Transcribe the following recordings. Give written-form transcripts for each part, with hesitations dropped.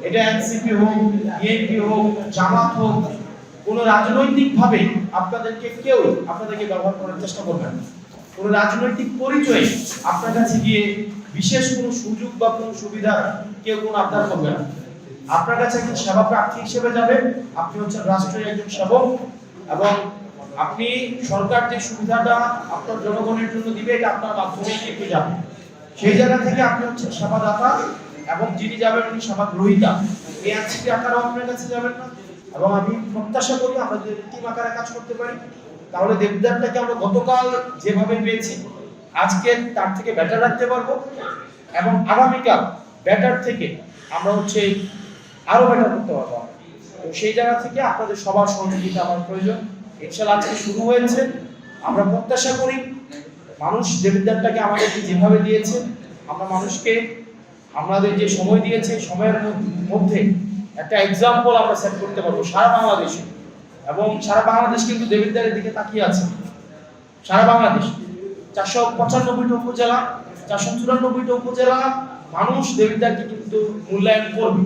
এটা এনসিপি হোক, বিএনপি হোক, জামাত হোক, কোন রাজনৈতিক ভাবে আপনাদেরকে ব্যবহার করার চেষ্টা করবেন না। কোন রাজনৈতিক পরিচয়ে আপনার কাছে গিয়ে বিশেষ কোনো সুযোগ বা কোনো সুবিধা কেউ কোনো আবদার করবে না। আপনার কাছে একজন সেবা প্রার্থী হিসেবে যাবে, আপনি হচ্ছেন রাষ্ট্রের একজন সেবক, এবং আপনি সরকার যে সুবিধাটা আপনার জনগণের জন্য দিবে এটা আপনার মাধ্যমে কিন্তু যাবে। সেই জায়গা থেকে আপনি হচ্ছেন সেবাদাতা, এবং যিনি যাবেন উনি সেবা গ্রহীতা। এই এনসিপি আকারেও আপনার কাছে যাবেন না। এবং আমি প্রত্যাশা করি আমরা যদি টিম আকারে কাজ করতে পারি, তাহলে দেবদারটাকে আমরা গতকাল যেভাবে পেয়েছি আজকে তার থেকে বেটার রাখতে পারবো, এবং আগামীকাল বেটার থেকে আমরা আরো বেটার করতে পারবো। তো সেই জায়গা থেকে আপনাদের সবার সহযোগিতা আমার প্রয়োজন। ইনশাআল্লাহ আজকে শুরু হয়েছে, আমরা প্রত্যাশা করি মানুষ দেবদারটাকে আমাদেরকে যেভাবে দিয়েছে, আমরা মানুষকে আমাদের যে সময় দিয়েছে সময়ের মধ্যে একটা এক্সাম্পল আমরা সেট করতে পারবো সারা বাংলাদেশে। এবং সারা বাংলাদেশ কিন্তু দেবিদ্বারের দিকে তাকিয়ে আছে। সারা বাংলাদেশ 495টা উপজেলা, 494টা উপজেলা মানুষ দেবিদ্বারকে কিন্তু মূল্যায়ন করবে।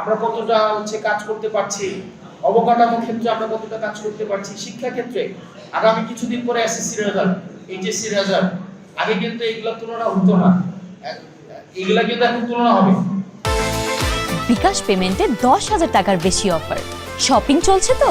আমরা কতটা কাজ করতে পারছি, অবকাঠামো ক্ষেত্রে আমরা কতটা কাজ করতে পারছি, শিক্ষা ক্ষেত্রে আগামী কিছুদিন পরে এসএসসি রেজাল্ট, এইচএসসি রেজাল্ট, আগে কিন্তু এগুলোর তুলনা হতো না, এগুলা কিন্তু এখন তুলনা হবে। বিকাশ পেমেন্টে 10,000 টাকার বেশি অফার, শপিং চলছে তো।